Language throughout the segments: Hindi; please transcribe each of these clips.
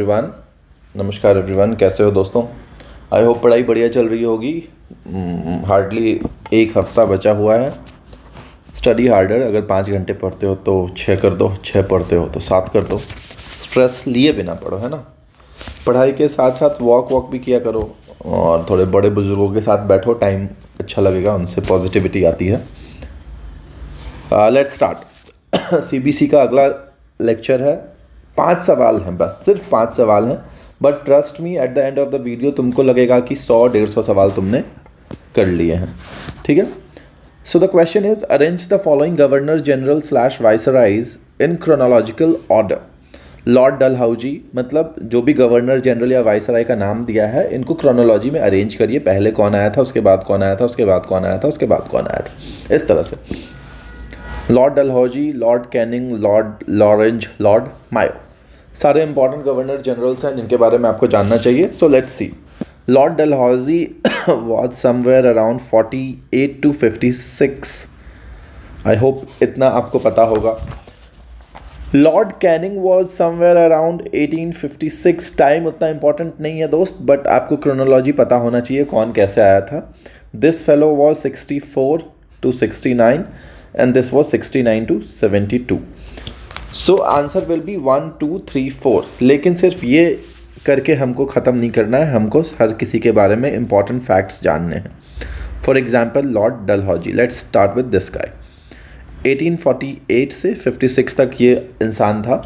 एवरीवन, नमस्कार एवरीवन, कैसे हो दोस्तों। आई होप पढ़ाई बढ़िया चल रही होगी। हार्डली एक हफ्ता बचा हुआ है। स्टडी हार्डर, अगर 5 घंटे पढ़ते हो तो 6 कर दो, 6 पढ़ते हो तो 7 कर दो। स्ट्रेस लिए बिना पढ़ो, है ना। पढ़ाई के साथ साथ वॉक भी किया करो और थोड़े बड़े बुजुर्गों के साथ बैठो, टाइम अच्छा लगेगा, उनसे पॉजिटिविटी आती है। Let's start. सीबीसी का अगला लेक्चर है। 5 सवाल हैं, बस सिर्फ 5 सवाल हैं, but trust me at the end of the video तुमको लगेगा कि 100-150 सवाल तुमने कर लिए हैं। ठीक है। So the question is arrange the following governor general / viceroys in chronological order. Lord Dalhousie, मतलब जो भी गवर्नर जनरल या वाइसराय का नाम दिया है, इनको क्रोनोलॉजी में अरेंज करिए। पहले कौन आया था, उसके बाद कौन आया था, उसके बाद कौन आया था, उसके बाद कौन आया था, इस तरह से। Lord Dalhousie, Lord Canning, Lord Lawrence, Lord Mayo, सारे इंपॉर्टेंट गवर्नर जनरल्स हैं जिनके बारे में आपको जानना चाहिए। So let's see. Lord Dalhousie was somewhere around 48 to 56। I hope इतना आपको पता होगा। Lord Canning was somewhere around 1856। Time उतना इंपॉर्टेंट नहीं है दोस्त, बट आपको क्रोनोलॉजी पता होना चाहिए कौन कैसे आया था। This fellow was 64 to 69 and this was 69 to 72. So answer will be 1 2 3 4। लेकिन सिर्फ ये करके हमको ख़त्म नहीं करना है, हमको हर किसी के बारे में इंपॉर्टेंट फैक्ट्स जानने हैं। For example Lord Dalhousie, let's start with this guy. 1848 से 56 तक ये इंसान था।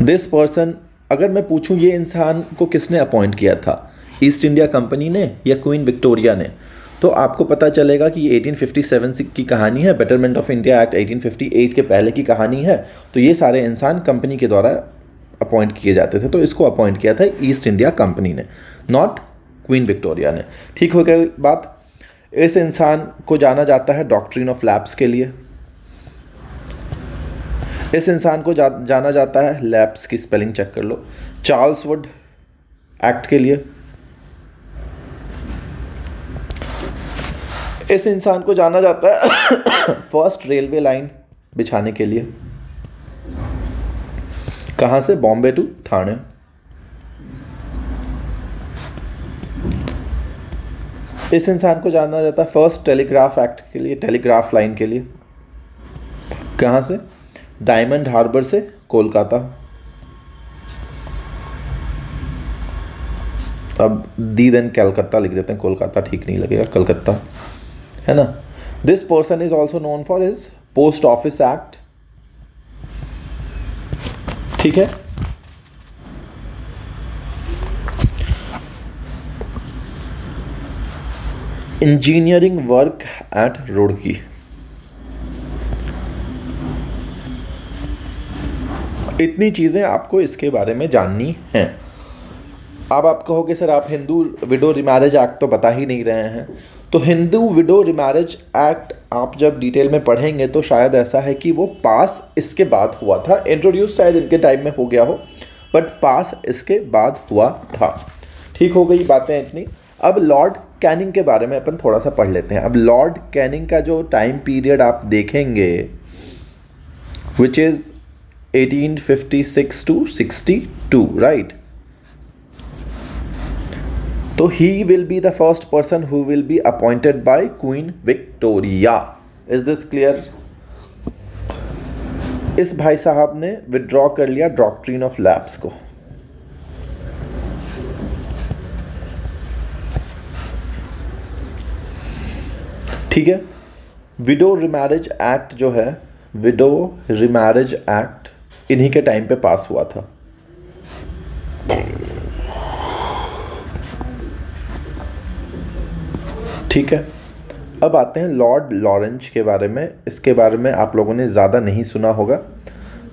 दिस पर्सन, अगर मैं पूछूं ये इंसान को किसने अपॉइंट किया था, ईस्ट इंडिया कंपनी ने या क्वीन विक्टोरिया ने, तो आपको पता चलेगा कि ये 1857 की कहानी है। बेटरमेंट ऑफ इंडिया एक्ट 1858 के पहले की कहानी है। तो ये सारे इंसान कंपनी के द्वारा अपॉइंट किए जाते थे, तो इसको अपॉइंट किया था ईस्ट इंडिया कंपनी ने, नॉट क्वीन विक्टोरिया ने। ठीक हो गई बात। इस इंसान को जाना जाता है डॉक्ट्रिन ऑफ लैप्स के लिए। इस इंसान को जाना जाता है, लैप्स की स्पेलिंग चेक कर लो, चार्ल्स वुड एक्ट के लिए। इस इंसान को जाना जाता है फर्स्ट रेलवे लाइन बिछाने के लिए। कहां से? बॉम्बे टू थाने। इस इंसान को जाना जाता है फर्स्ट टेलीग्राफ एक्ट के लिए, टेलीग्राफ लाइन के लिए। कहां से? डायमंड हार्बर से कोलकाता। अब दी देन कलकत्ता लिख देते हैं, कोलकाता ठीक नहीं लगेगा, कलकत्ता, है ना। This person is also known for his post office act. ठीक है। Engineering work at Roorkee. इतनी चीजें आपको इसके बारे में जाननी हैं। अब आप कहोगे सर आप हिंदू विडो रिमैरेज एक्ट तो बता ही नहीं रहे हैं। तो हिंदू विडो रिमैरेज एक्ट आप जब डिटेल में पढ़ेंगे तो शायद ऐसा है कि वो पास इसके बाद हुआ था। इंट्रोड्यूस शायद इनके टाइम में हो गया हो, बट पास इसके बाद हुआ था। ठीक हो गई बातें इतनी। अब लॉर्ड कैनिंग के बारे में अपन थोड़ा सा पढ़ लेते हैं। अब लॉर्ड कैनिंग का जो टाइम पीरियड आप देखेंगे, विच इज़ 1856 to 62, राइट। तो he will be the first person who will be appointed by Queen Victoria. Is this clear? इस भाई साहब ने विड्रॉ कर लिया डॉक्ट्रिन ऑफ लैप्स को। ठीक है। विडो रिमैरेज एक्ट जो है, विडो रिमैरेज एक्ट इन्हीं के टाइम पे पास हुआ था। ठीक है। अब आते हैं लॉर्ड लॉरेंज के बारे में। इसके बारे में आप लोगों ने ज़्यादा नहीं सुना होगा,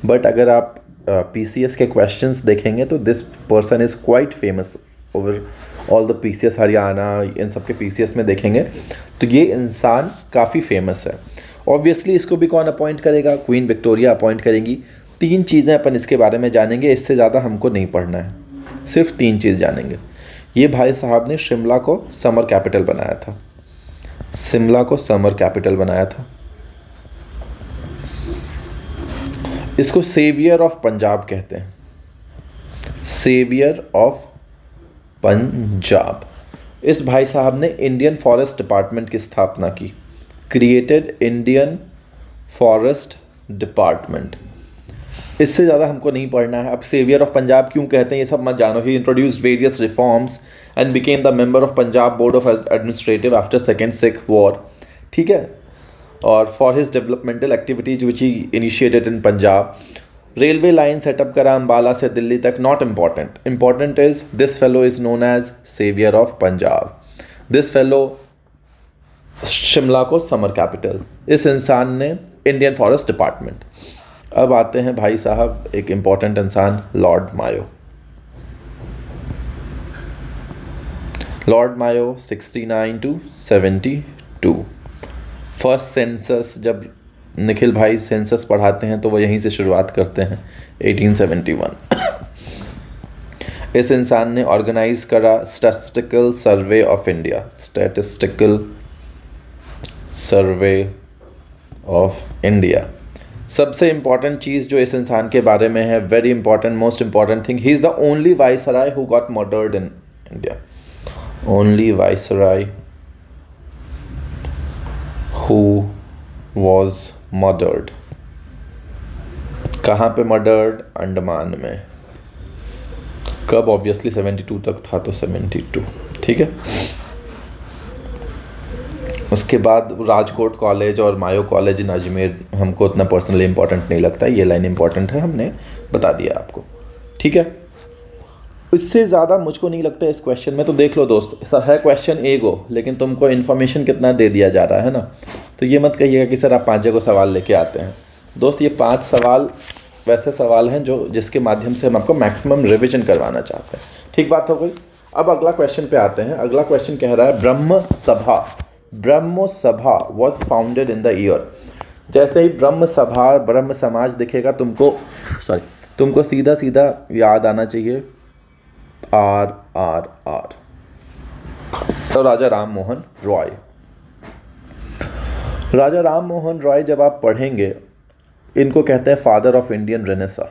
बट अगर आप पीसीएस के क्वेश्चंस देखेंगे तो this person is quite famous over all the PCS, Haryana, इन सब के पीसीएस में देखेंगे तो ये इंसान काफ़ी फेमस है। ऑब्वियसली इसको भी कौन अपॉइंट करेगा? क्वीन विक्टोरिया अपॉइंट करेंगी। 3 चीज़ें अपन इसके बारे में जानेंगे, इससे ज़्यादा हमको नहीं पढ़ना है, सिर्फ 3 चीज़ जानेंगे। ये भाई साहब ने शिमला को समर कैपिटल बनाया था। शिमला को समर कैपिटल बनाया था। इसको सेवियर ऑफ पंजाब कहते हैं। Saviour of Punjab. इस भाई साहब ने इंडियन फॉरेस्ट डिपार्टमेंट की स्थापना की। Created Indian forest department. इससे ज़्यादा हमको नहीं पढ़ना है। अब सेवियर ऑफ पंजाब क्यों कहते हैं ये सब मत जानो। He introduced various reforms and became the member of Punjab board of administrative after second Sikh war. ठीक है। और for his developmental activities which he initiated in Punjab. Railway line setup करा अम्बाला से दिल्ली तक। Not important. Important is this fellow is known as saviour of Punjab. This fellow Shimla को समर कैपिटल। इस इंसान ने इंडियन फॉरेस्ट डिपार्टमेंट। अब आते हैं भाई साहब एक इम्पॉर्टेंट इंसान Lord Mayo. Lord Mayo 69 to 72। First census, जब निखिल भाई सेंसस पढ़ाते हैं तो वो यहीं से शुरुआत करते हैं 1871। इस इंसान ने ऑर्गेनाइज करा statistical survey of India. Statistical survey of India. सबसे इम्पॉर्टेंट चीज़ जो इस इंसान के बारे में है, very important, most important thing, he is the only viceroy who got murdered in India. Only viceroy who was murdered. कहाँ पे मर्डर्ड? अंडमान में। कब? ऑब्वियसली 72 तक था तो 72। ठीक है। उसके बाद राजकोट कॉलेज और मायो कॉलेज इन अजमेर हमको उतना पर्सनली इंपॉर्टेंट नहीं लगता। ये लाइन इंपॉर्टेंट है, हमने बता दिया आपको। ठीक है। इससे ज़्यादा मुझको नहीं लगता इस क्वेश्चन में। तो देख लो दोस्त, ऐसा है क्वेश्चन एगो, लेकिन तुमको इन्फॉर्मेशन कितना दे दिया जा रहा है ना। तो ये मत कहिएगा कि सर आप 5 जगह सवाल लेके आते हैं। दोस्त ये 5 सवाल वैसे सवाल हैं जो जिसके माध्यम से हम आपको मैक्सिमम रिविजन करवाना चाहते हैं। ठीक बात हो गई। अब अगला क्वेश्चन पे आते हैं। अगला क्वेश्चन कह रहा है ब्रह्म सभा। ब्रह्म सभा was founded in the year. जैसे ही ब्रह्म सभा, ब्रह्म समाज दिखेगा तुमको सीधा सीधा याद आना चाहिए RRR। तो राजा राम मोहन रॉय। राजा राम मोहन रॉय जब आप पढ़ेंगे, इनको कहते हैं father of Indian Renaissance.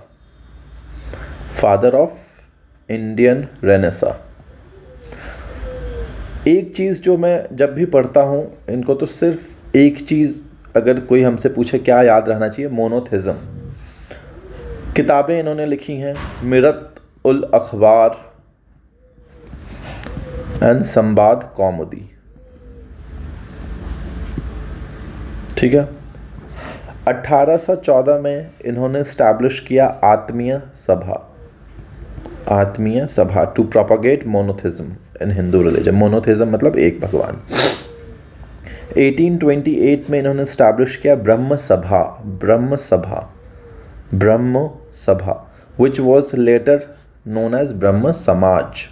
Father of Indian Renaissance. एक चीज़ जो मैं जब भी पढ़ता हूँ इनको, तो सिर्फ एक चीज़ अगर कोई हमसे पूछे क्या याद रहना चाहिए, मोनोथिज़म। किताबें इन्होंने लिखी हैं मिरत उल अखबार एंड संवाद कौमुदी। ठीक है। 1814 में इन्होंने इस्टेब्लिश किया आत्मीय Sabha. Atmiya Sabha to propagate monotheism in Hindu religion. Monotheism मतलब एक भगवान। 1828 में इन्होंने इस्टेब्लिश किया ब्रह्म Sabha. Brahmo Sabha, Brahmo Sabha, which was later known as Brahmo Samaj.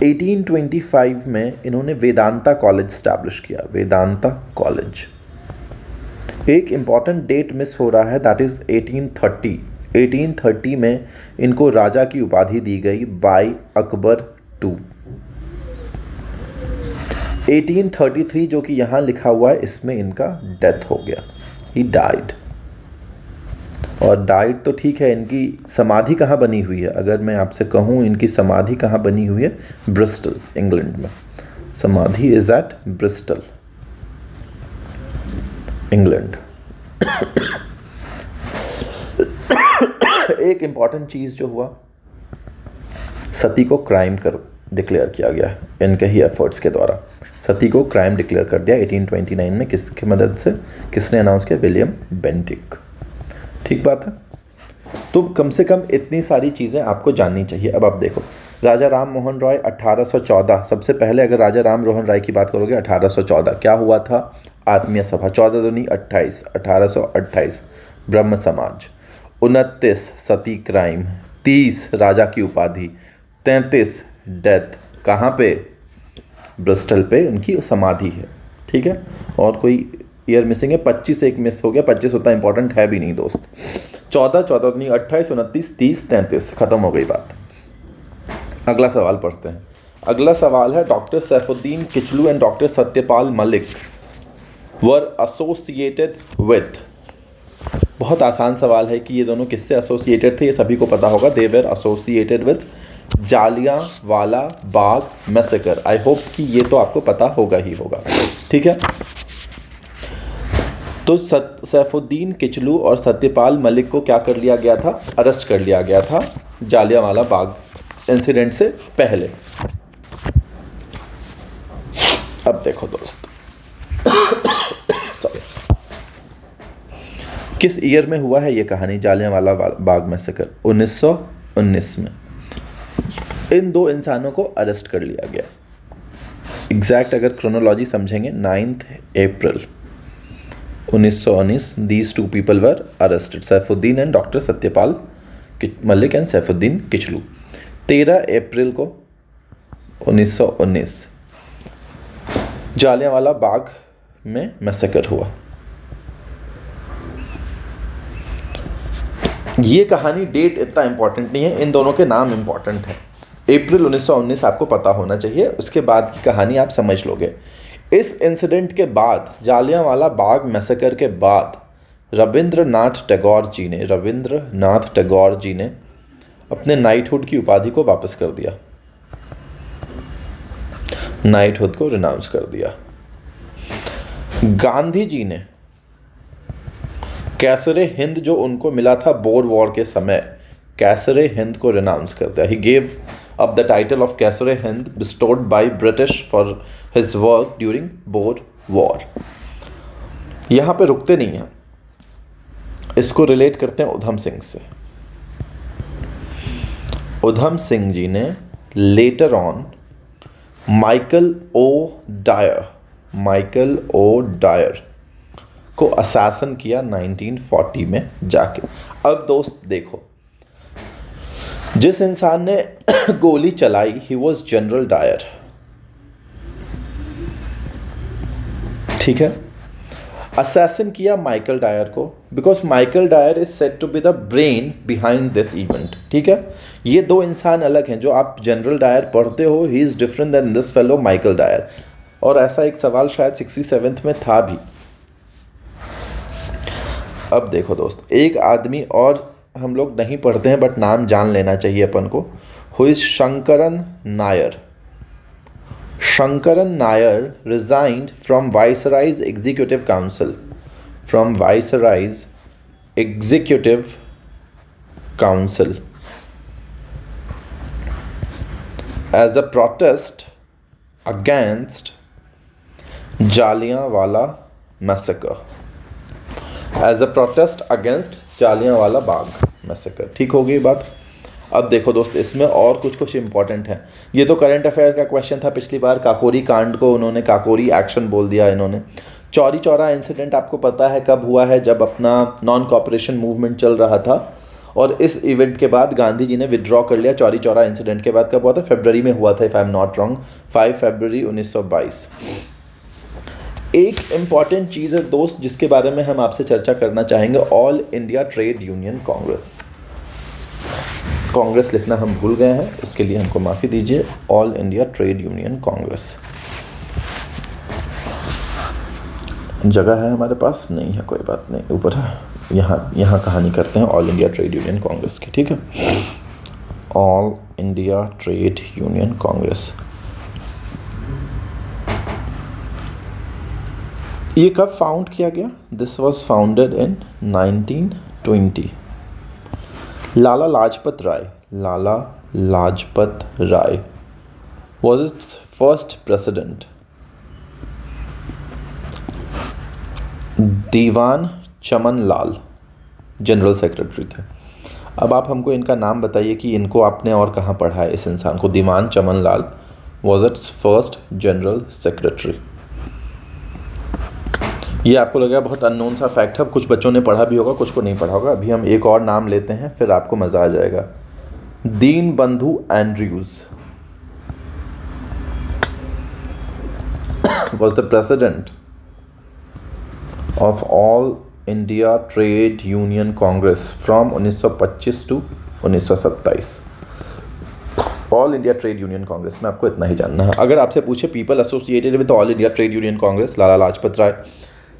1825 में इन्होंने वेदांता कॉलेज स्टैब्लिश किया। वेदांता कॉलेज। एक इंपॉर्टेंट डेट मिस हो रहा है, दैट इज 1830। 1830 में इनको राजा की उपाधि दी गई बाय अकबर II। 1833 जो कि यहाँ लिखा हुआ है, इसमें इनका डेथ हो गया। He died. और डाइड तो ठीक है, इनकी समाधि कहाँ बनी हुई है? अगर मैं आपसे कहूँ इनकी समाधि कहाँ बनी हुई है? ब्रिस्टल, इंग्लैंड में। समाधि इज एट ब्रिस्टल, इंग्लैंड। एक इंपॉर्टेंट चीज़ जो हुआ, सती को क्राइम कर डिक्लेयर किया गया इनके ही एफर्ट्स के द्वारा। सती को क्राइम डिक्लेयर कर दिया 1829 में। किसकी मदद से? किसने अनाउंस किया? William Bentinck. ठीक बात है। तो कम से कम इतनी सारी चीज़ें आपको जाननी चाहिए। अब आप देखो, राजा राम मोहन रॉय 1814। सबसे पहले अगर राजा राम मोहन रॉय की बात करोगे, 1814 क्या हुआ था? आत्मीय सभा। 14 दूनी 28, 1828 ब्रह्म समाज। 29 सती क्राइम। 30 राजा की उपाधि। 33 डेथ। कहाँ पे? ब्रिस्टल पे उनकी समाधि है। ठीक है। और कोई ईयर मिसिंग है, 25 एक मिस हो गया। 25 उतना इंपॉर्टेंट है भी नहीं दोस्त। 14 दूनी 28, 29, 30, 33, खत्म हो गई बात। अगला सवाल पढ़ते हैं। अगला सवाल है, doctor Saifuddin Kitchlew and doctor Satyapal Malik were associated with. बहुत आसान सवाल है कि ये दोनों किससे एसोसिएटेड थे, ये सभी को पता होगा। They were associated with Jallianwala Bagh massacre. I hope कि ये तो आपको पता होगा ही होगा, ठीक है। तो सैफुद्दीन किचलू और सत्यपाल मलिक को क्या कर लिया गया था, अरेस्ट कर लिया गया था जालियांवाला बाग इंसिडेंट से पहले। अब देखो दोस्त, किस ईयर में हुआ है ये कहानी, जालियांवाला बाग मैसेकर? 1919 में इन दो इंसानों को अरेस्ट कर लिया गया। एग्जैक्ट अगर क्रोनोलॉजी समझेंगे, 9 April 1919 these two people were arrested, Saifuddin and doctor Satyapal Malik and Saifuddin Kitchlew. 13 अप्रैल को 1919 जालियांवाला बाग में मैसेकर हुआ। ये कहानी डेट इतना इंपॉर्टेंट नहीं है, इन दोनों के नाम इंपॉर्टेंट है। अप्रैल 1919 आपको पता होना चाहिए, उसके बाद की कहानी आप समझ लोगे। इस इंसिडेंट के बाद, जालियांवाला बाग मैसेकर के बाद, रविंद्रनाथ टैगोर जी ने अपने नाइटहुड की उपाधि को वापस कर दिया, नाइटहुड को रिनाउंस कर दिया। गांधी जी ने कैसरे हिंद जो उनको मिला था बोर वॉर के समय, कैसरे हिंद को रिनाउंस कर दिया। He gave up the title of Kaiser-i-Hind bestowed by British for his work during Boer war. यहां पे रुकते नहीं हैं, इसको रिलेट करते हैं उधम सिंह से। उधम सिंह जी ने later on Michael O'Dwyer को असैसन किया 1940 में जाके। अब दोस्त देखो, जिस इंसान ने गोली चलाई, ही वॉज जनरल डायर, ठीक है। असैसन किया माइकल डायर को, because Michael Dwyer is said to be the brain behind this event, ठीक है। ये दो इंसान अलग हैं। जो आप जनरल डायर पढ़ते हो, he is different than this fellow Michael Dwyer. और ऐसा एक सवाल शायद 67th में था भी। अब देखो दोस्त, एक आदमी और हम लोग नहीं पढ़ते हैं बट नाम जान लेना चाहिए अपन को, who is Sankaran Nair. Sankaran Nair resigned from Viceroy's Executive Council, as a protest against Jallianwala Massacre. Jallianwala Bagh massacre, ठीक हो गई बात। अब देखो दोस्त, इसमें और कुछ इंपॉर्टेंट है। ये तो करंट अफेयर्स का क्वेश्चन था पिछली बार। काकोरी कांड को उन्होंने काकोरी एक्शन बोल दिया इन्होंने। चौरी चौरा इंसिडेंट आपको पता है कब हुआ है, जब अपना नॉन कॉपरेशन मूवमेंट चल रहा था, और इस इवेंट के बाद गांधी जी ने विड्रॉ कर लिया। चौरी चौरा इंसिडेंट के बाद कब हुआ था? फरवरी में हुआ था, if I am not wrong, 5 फरवरी 1922। एक इम्पॉर्टेंट चीज़ है दोस्त जिसके बारे में हम आपसे चर्चा करना चाहेंगे, all India Trade Union Congress. Congress लिखना हम भूल गए हैं, उसके लिए हमको माफ़ी दीजिए। All India Trade Union Congress जगह है हमारे पास नहीं है, कोई बात नहीं, ऊपर है। यहाँ कहानी करते हैं All India Trade Union Congress की, ठीक है। All India Trade Union Congress ये कब फाउंड किया गया? This was founded in 1920। Lala Lajpat Rai was its first president. Diwan Chaman Lal general secretary थे। अब आप हमको इनका नाम बताइए कि इनको आपने और कहाँ पढ़ा है इस इंसान को। दीवान चमन लाल was its first general secretary. ये आपको लगेगा बहुत अननोन सा फैक्ट है, कुछ बच्चों ने पढ़ा भी होगा, कुछ को नहीं पढ़ा होगा। अभी हम एक और नाम लेते हैं, फिर आपको मज़ा आ जाएगा। दीन बंधु Andrews was the president of All India Trade Union Congress from 1925 to 1927। All India Trade Union Congress में आपको इतना ही जानना है। अगर आपसे पूछे people associated with All India Trade Union Congress, Lala Lajpat Rai,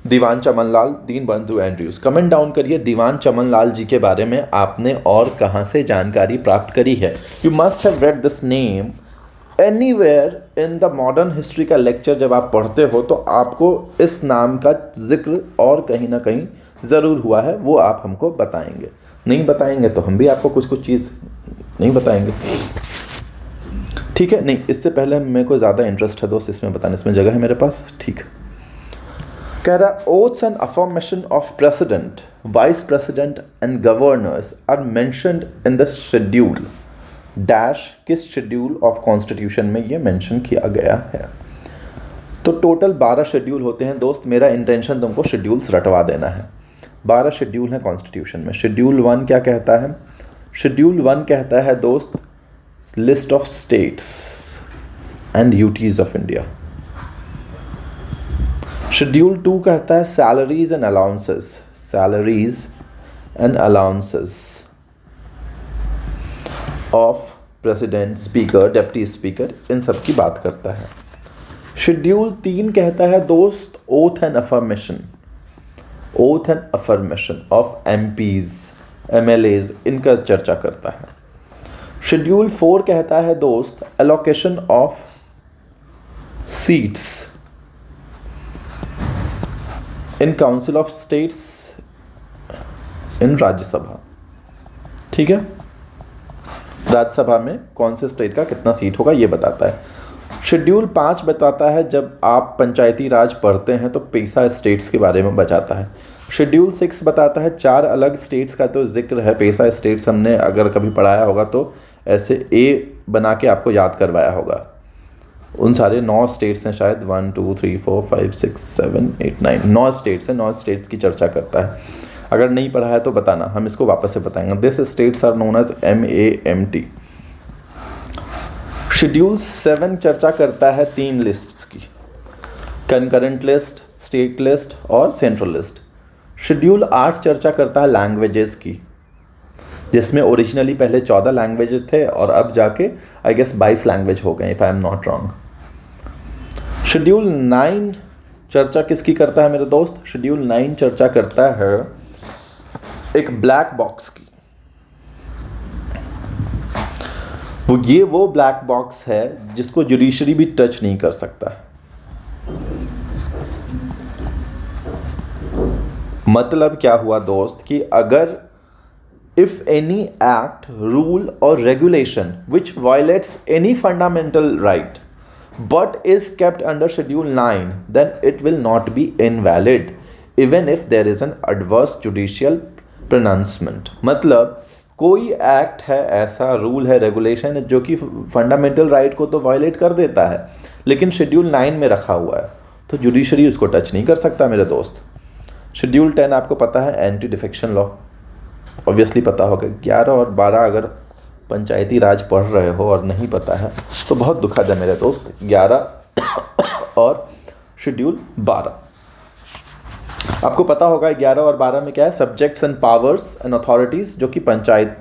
Diwan Chaman Lal, Dinabandhu Andrews. Comment down करिए दीवान चमन लाल जी के बारे में आपने और कहाँ से जानकारी प्राप्त करी है। You must have read this name anywhere in the modern history का लेक्चर जब आप पढ़ते हो तो आपको इस नाम का जिक्र और कहीं ना कहीं ज़रूर हुआ है, वो आप हमको बताएंगे। नहीं बताएंगे तो हम भी आपको कुछ कुछ चीज़ नहीं बताएंगे, ठीक है। नहीं, इससे पहले मेरे को ज़्यादा इंटरेस्ट है दोस्त इसमें बताने, इसमें जगह है मेरे पास, ठीक है। कह रहा oaths and affirmation of president, vice president and governors are mentioned in the schedule dash किस शेड्यूल ऑफ कॉन्स्टिट्यूशन में ये मेंशन किया गया है। तो टोटल 12 शेड्यूल होते हैं दोस्त, मेरा इंटेंशन तुमको शेड्यूल्स रटवा देना है। 12 शेड्यूल हैं कॉन्स्टिट्यूशन में। शेड्यूल 1 क्या कहता है? शेड्यूल 1 कहता है दोस्त list of states and duties of India. Schedule 2 कहता है salaries and allowances, salaries and allowances of president, speaker, deputy speaker, इन सब की बात करता है। शेड्यूल 3 कहता है दोस्त oath and affirmation, oath and affirmation of MPs, MLAs, इनका चर्चा करता है। शेड्यूल 4 कहता है दोस्त allocation of seats in council of states in Rajya Sabha, ठीक है। राज्यसभा में कौन से स्टेट का कितना सीट होगा ये बताता है। शेड्यूल 5 बताता है जब आप पंचायती राज पढ़ते हैं तो पैसा स्टेट्स के बारे में बताता है। शेड्यूल 6 बताता है 4 अलग स्टेट्स का तो जिक्र है, पैसा स्टेट्स हमने अगर कभी पढ़ाया होगा तो ऐसे ए बना के आपको याद करवाया होगा। उन सारे 9 स्टेट्स हैं शायद, 1 2 3 4 5 6 7 8 9, 9 स्टेट्स हैं, 9 स्टेट्स की चर्चा करता है। अगर नहीं पढ़ा है तो बताना, हम इसको वापस से बताएंगे। This states are known as MAMT। Schedule 7 चर्चा करता है 3 लिस्ट्स की, कंकरेंट लिस्ट, स्टेट लिस्ट और सेंट्रल लिस्ट। शेड्यूल 8 चर्चा करता है लैंग्वेजेस की, जिसमें ओरिजिनली पहले 14 लैंग्वेज थे और अब जाके आई गेस 22 लैंग्वेज हो गए, if I am not wrong. Schedule 9 चर्चा किसकी करता है मेरे दोस्त? शेड्यूल 9 चर्चा करता है एक ब्लैक बॉक्स की। वो ब्लैक बॉक्स है जिसको जुडिशरी भी टच नहीं कर सकता। मतलब क्या हुआ दोस्त कि अगर if any act, rule or regulation which violates any fundamental right but is kept under schedule 9 then it will not be invalid even if there is an adverse judicial pronouncement। मतलब कोई एक्ट है, ऐसा रूल है, रेगुलेशन है जो कि फंडामेंटल राइट को तो वायलेट कर देता है लेकिन शेड्यूल 9 में रखा हुआ है तो जुडिशरी उसको टच नहीं कर सकता मेरे दोस्त। शेड्यूल 10 आपको पता है एंटी डिफेक्शन लॉ, ऑब्वियसली पता होगा। 11 और 12 अगर पंचायती राज पढ़ रहे हो और नहीं पता है तो बहुत दुखद है मेरे दोस्त। 11 और शेड्यूल 12 आपको पता होगा। 11 और 12 में क्या है? Subjects and powers and authorities, जो कि पंचायत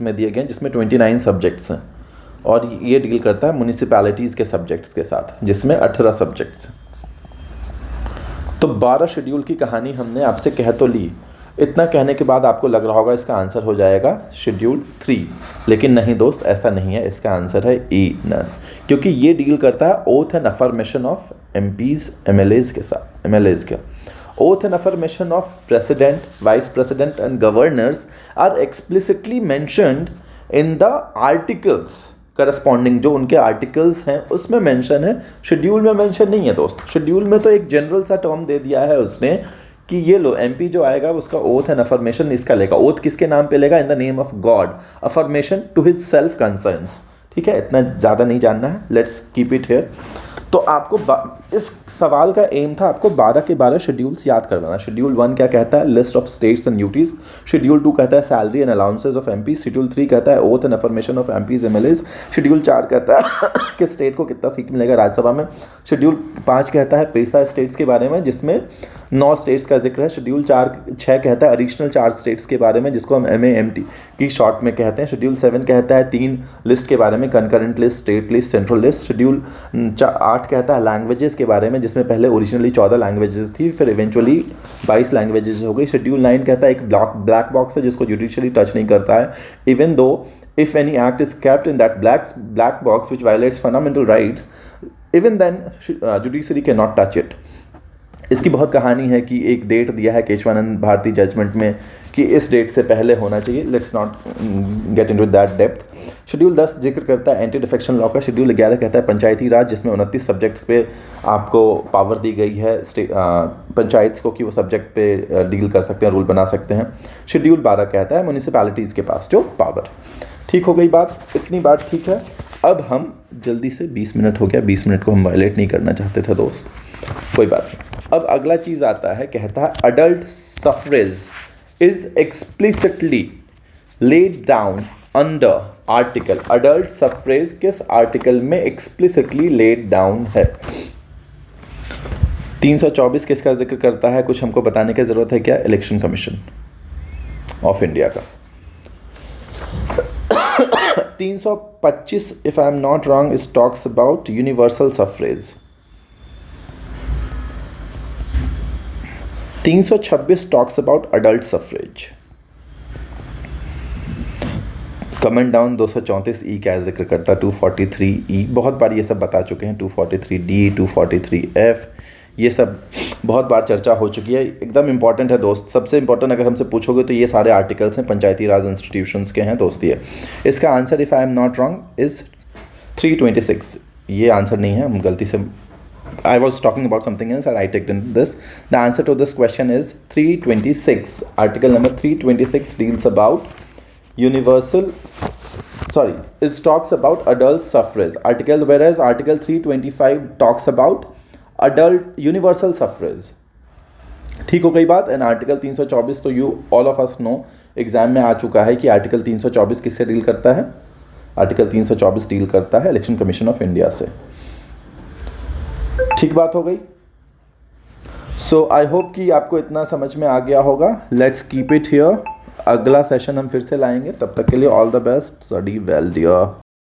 में दिए गए हैं, जिसमें 29 सब्जेक्ट्स हैं और ये डील करता है म्यूनिसिपैलिटीज़ के सब्जेक्ट्स के साथ, जिसमें 18 सब्जेक्ट्स हैं। तो 12 शेड्यूल की कहानी हमने आपसे कह तो ली। इतना कहने के बाद आपको लग रहा होगा इसका आंसर हो जाएगा शेड्यूल 3, लेकिन नहीं दोस्त, ऐसा नहीं है। इसका आंसर है ई, नन, क्योंकि ये डील करता है oath and affirmation of MPs, MLAs के साथ। एमएलएज क्या? Oath and affirmation of president, vice president and governors are explicitly mentioned in the articles corresponding, जो उनके आर्टिकल्स हैं उसमें मेंशन है, शेड्यूल में मेंशन नहीं है दोस्त। शेड्यूल में तो एक जनरल सा टर्म दे दिया है उसने कि ये लो एमपी जो आएगा उसका ओथ एंड अफर्मेशन इसका लेगा। ओथ किसके नाम पे लेगा? In the name of God. Affirmation to his self concerns. ठीक है, इतना ज़्यादा नहीं जानना है, लेट्स कीप इट हियर। तो आपको इस सवाल का एम था आपको 12 के 12 शेड्यूल्स याद करवाना। शेड्यूल 1 क्या कहता है? List of states and duties. Schedule 2 कहता है salary and allowances of MP. Schedule 3 कहता है oath and affirmation of MPs, MLAs. Schedule 4 कहता है कि स्टेट को कितना सीट मिलेगा राज्यसभा में। शेड्यूल 5 कहता है पैसा स्टेट्स के बारे में, जिसमें 9 स्टेट्स का जिक्र है। शेड्यूल 6 कहता है एडिशनल 4 स्टेट्स के बारे में, जिसको हम MAMT की शॉर्ट में कहते हैं। शेड्यूल 7 कहता है 3 लिस्ट के बारे में, concurrent list, state list, central list. Schedule 8 कहता है लैंग्वेजेस के बारे में, जिसमें पहले ओरिजिनली 14 लैंग्वेजेस थी, फिर इवेंचुअली 22 लैंग्वेजेस हो गई। शेड्यूल 9 कहता है एक ब्लैक बॉक्स है जिसको जुडिशरी टच नहीं करता है, even though if any act is kept in that black box which violates fundamental rights, even then judiciary cannot touch it. इसकी बहुत कहानी है कि एक डेट दिया है केशवानंद भारती जजमेंट में कि इस डेट से पहले होना चाहिए। Let's not get into that depth. Schedule 10 जिक्र करता है एंटी डिफेक्शन लॉ का। शेड्यूल 11 कहता है पंचायती राज, जिसमें 29 सब्जेक्ट्स पे आपको पावर दी गई है पंचायत को कि वो सब्जेक्ट पे डील कर सकते हैं, रूल बना सकते हैं। शेड्यूल 12 कहता है म्यूनिसिपैलिटीज़ के पास जो पावर। ठीक हो गई बात, इतनी बात ठीक है। अब हम जल्दी से 20 मिनट हो गया, 20 मिनट को हम वायलेट नहीं करना चाहते थे दोस्त, कोई बात नहीं। अब अगला चीज़ आता है, कहता है adult suffrage is explicitly laid down under article. Adult suffrage किस आर्टिकल में एक्सप्लिसिटली लेड डाउन है? 324 किसका जिक्र करता है? कुछ हमको बताने की ज़रूरत है क्या? इलेक्शन कमीशन ऑफ इंडिया का। 325 if I am not wrong is talks about universal suffrage. 326 talks about adult suffrage. Comment down 234 क्या जिक्र करता है? 243 बहुत बार ये सब बता चुके हैं। 243D, 243F, ये सब बहुत बार चर्चा हो चुकी है। एकदम इंपॉर्टेंट है दोस्त, सबसे इंपॉर्टेंट अगर हमसे पूछोगे तो ये सारे आर्टिकल्स हैं, पंचायती राज इंस्टीट्यूशंस के हैं दोस्त। ये इसका answer if I am not wrong is 326। ये आंसर नहीं है, हम गलती से I was talking about something else and I take in this. The answer to this question is 326. Article number 326 deals about talks about adult suffrage. Whereas Article 325 talks about adult universal suffrage. ठीक हो गई बात। एंड आर्टिकल 324 तो you all of us know exam में आ चुका है कि आर्टिकल 324 किससे डील करता है? आर्टिकल 324 डील करता है इलेक्शन कमीशन ऑफ इंडिया से। ठीक बात हो गई। सो आई होप कि आपको इतना समझ में आ गया होगा। Let's keep it here. अगला सेशन हम फिर से लाएंगे, तब तक के लिए all the best, study well dear.